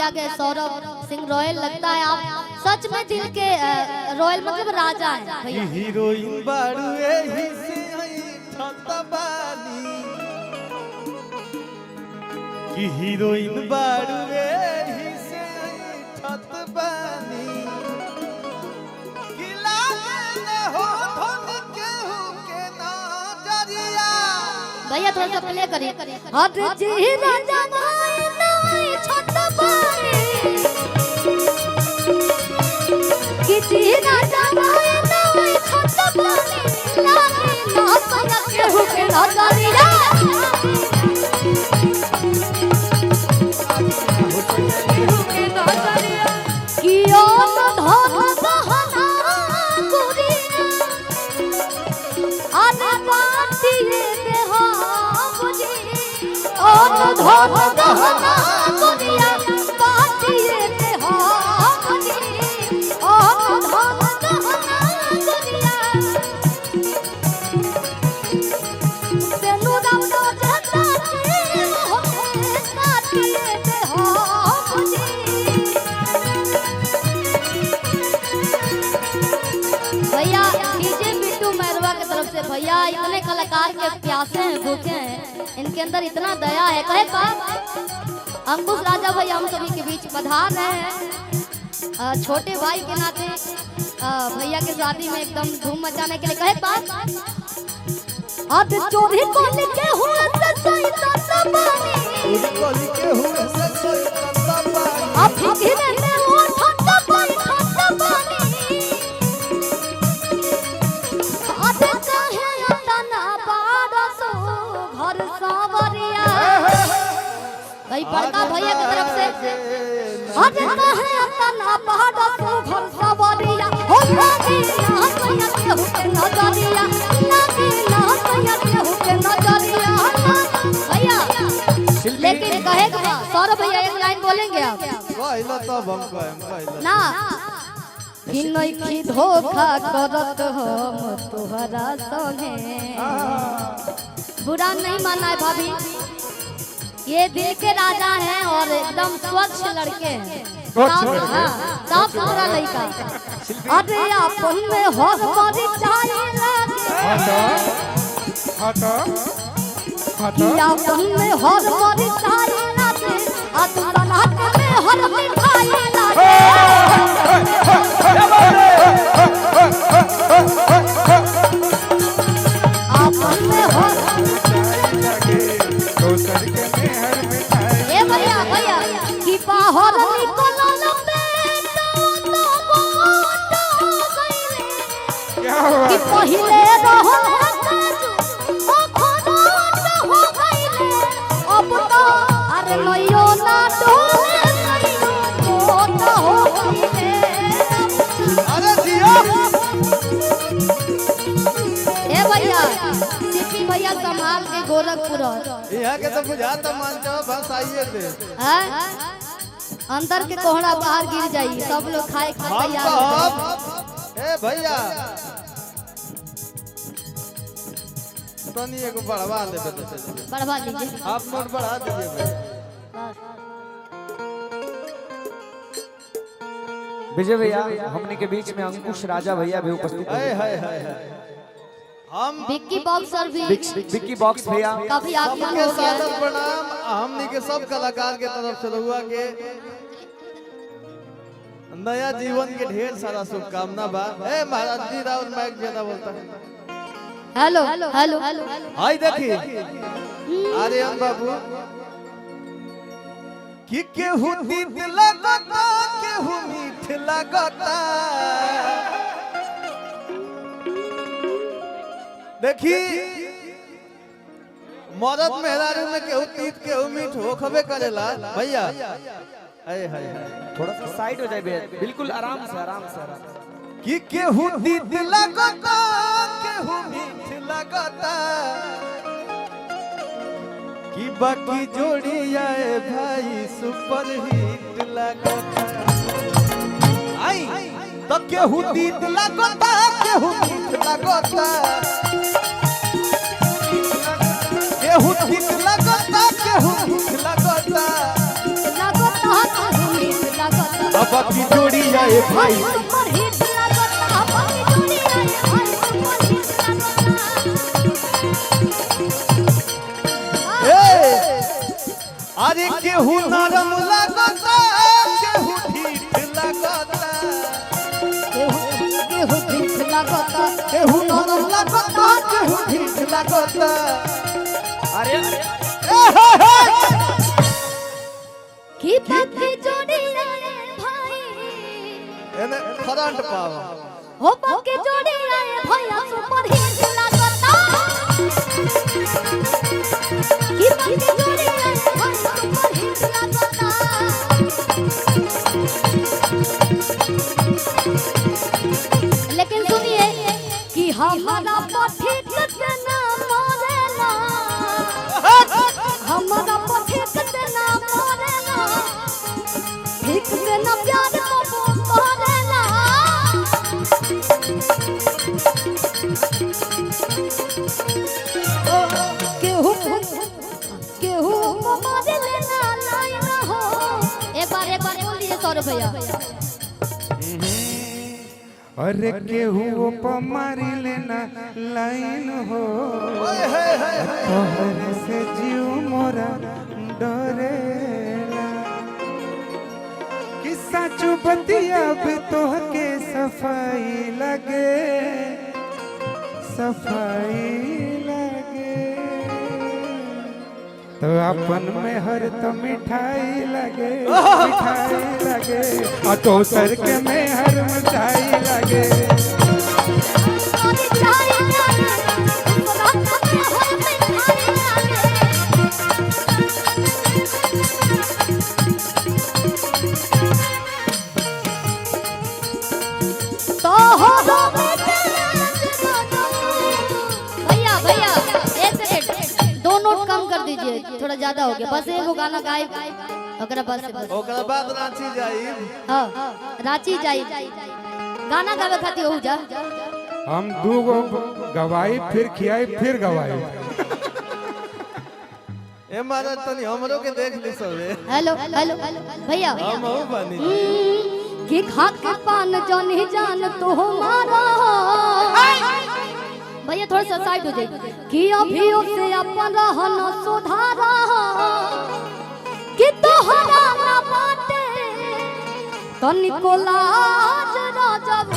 के आगे सौरभ सिंह रॉयल लगता है आप सच में दिल के रॉयल मतलब राजा हैं भैया। हीरोइन बाड़ुए ही से छतबानी कि हीरोइन बाड़ुए ही से छतबानी कि लागे हो धन केहू के नजरिया। भैया थोड़ा सा प्ले करिए। हट जी राजा भाई नई छतबानी कि जी राजा भाई नई छतबानी लागे ना सया केहू के नजरिया। धन गहना दुनिया बातिए ते हो मुझे ओ धन गहना दुनिया तेनु राम तो जता के हो काटिए ते हो मुझे। भैया डीजे बिट्टू मैरवा की तरफ से भैया इतने कलाकार के प्यासे हैं भूखे हैं इनके अंदर इतना दया है कहे का अंकुश राजा भाई हम सभी के बीच पधार रहे हैं छोटे भाई के नाते भैया के शादी में एकदम धूम मचाने के लिए कहे बात अब चोरी को लिखे हुए सच्चाई तो सबानी चोरी के हुए सच्चाई तो सबानी अब फिर में हो ठंडा पानी ठंडा पानी अब कहे तना बारसो घर सावरिया भाई बड़का भैया की तरफ से आज कहे तना बारसो घर सावरिया हो लागे ना सया केहू के नजरिया लागे ना सया केहू के नजरिया भैया। लेकिन कहे सौरभ भैया एक लाइन बोलेंगे आप कहला तब हम कहला ना कि नइखी धोखा करत हम तोहरा संगे। बुरा नहीं माना है भाभी ये दिल के राजा हैं और एकदम स्वच्छ लड़के हैं साफ सुथरा लड़का। अरे अपन में हो हमारी चाहिए अपन में हो हमारी चाहिए लागे अतुलना के में हर मिठाई लागे अपन में हो ए भैया भैया कि बाहर निकलल में तो बहुत गइले कि पहिले रहो काजू ओ खरोट हो गइले अब तो अरे लइयो ना डोले मोट हो गइले। अरे जियो ए भैया सिपी भैया संभाल के गोरखपुर यहाँ के तो बुझाता मानते हो बस आइए थे अंदर के कोहड़ा बाहर गिर जाई सब लोग खाए के तैयार हो जाए। ए भैया तनी एगो बढ़वा देबे तो बढ़वा लीजिए आप नोट बढ़ा दीजिए भैया। विजय भैया हमने के बीच में अंकुश राजा भैया भी उपस्थित हैं। हाय हम विक्की बॉक्सर भी विक्की बॉक्स भैया काफी आगे सबके हो गया। सादर प्रणाम हमनी के सब कलाकार के तरफ से रहुआ के नया जीवन के ढेर सारा शुभकामना बा। ए महाराज जी राउत माइक ज्यादा बोलता है। हेलो हेलो हाय देखी आर्यन बाबू कि केहू तीत लगता केहू मीठ लगता। देखी मदद मेहरारू में केहू तीत केहू मीठ हो खबे करेला भैया। हाय हाय थोड़ा सा साइड हो जाए भैया बिल्कुल आराम से कि केहू तीत लगता केहू मीठ लगता कि बाकी जोड़ी आए भाई सुपर हिट लगता। आई तो केहू तीत लगता केहू मीठ लगता केहू तीत लगता केहू मीठ लगता। बाकी जोड़ी आए भाई सुपर हिट लगता बाकी जोड़ी आए भाई सुपर हिट लगता अरे केहू नरम लगता केहू ठीक लगता केहू ठीक लगता केहू नरम लगता केहू ठीक लगता अरे की बाकी जोड़ी आए भाई एने करंट पावा हो बाकी जोड़ी आए भैया सुपर हिट लगता की बाकी जोड़ी आए भाई सुपर हिट लगता लेकिन सुनिए कि हमारा पथिक के नाम मोरेला हमारा पथिक के नाम मोरेला ठीक से न प्यार को मोरेला केहू केहू मोरे लेना लाइन हो एक बार बोलिए सौरभ भैया अरे केहू मारी लेना लाइन हो तोहरे से जीव मोरा डरेला कि सचू बतिया भी तोहके सफाई लगे तो अपन में हर तो मिठाई लगे और दोसर के में हर मिठाई लगे भैया एक सेकंड दो नोट कम कर दीजिए थोड़ा ज्यादा हो गया बस एगो गाना गाए ओकरा बस ओकरा बाद रांची जाई हां रांची जाई गाना गावे खातिर हो जा हम दूगो गवाई फिर खियाई फिर गवाई ए महाराज तनी हमरो के देख ली सबे हेलो भैया हम हो बनी कि खाक के पान जानी जान तो हमारा भैया थोड़ा सा साइड हो जाइए कि अभी से अपन रहना सुधारा कि तोहरा ना बाटे तनिको लाज राजब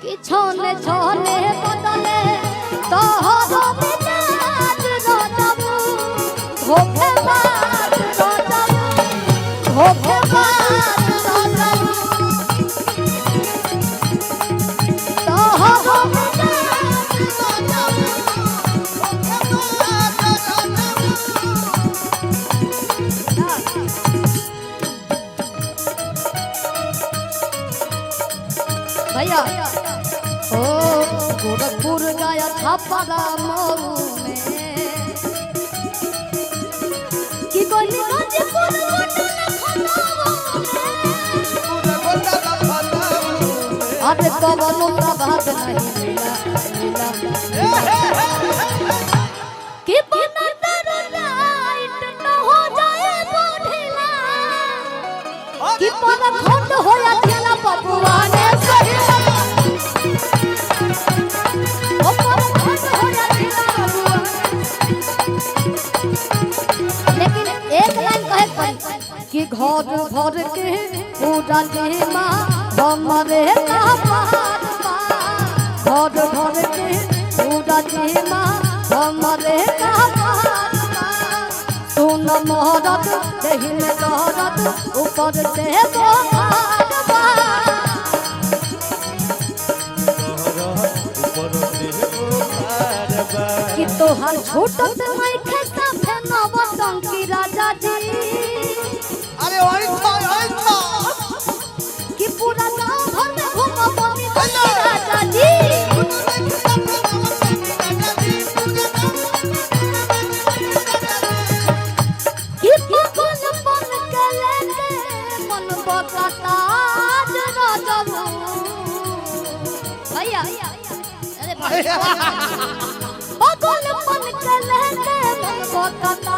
कि छोने छोने बदले तोहरा मिजाज राजब धोखेबाज राजब धोखेबाज राजब तोहरा मिजाज भैया ओ गोरखपुर गया था परा मऊ में कि कोई गाजीपुर अरे कवनो प्रभात नहीं मिला कि बनतर लाइट न हो जाए बोढिला कि पर खंड होया थिला बबुआ ने सहिला ओ पर खंड होया थिला बबुआ लेकिन एक लाइन कहे पड़ी कि घर भर के पूरा देमा हमरे का पार घर भर के पूरा देमा हमरे का पार सुन मोहरत देहि में दहरत ऊपर से बोहार बा कि तोहार छूटत नहीं खेता फेनव टंकी राजा जी अरे ओई था कि पूरा गांव भर में घूमा बनी राजा जी कि पगल बन के लेके मन बकता राजब भैया अरे भाई पगल बन के लेके मन बकता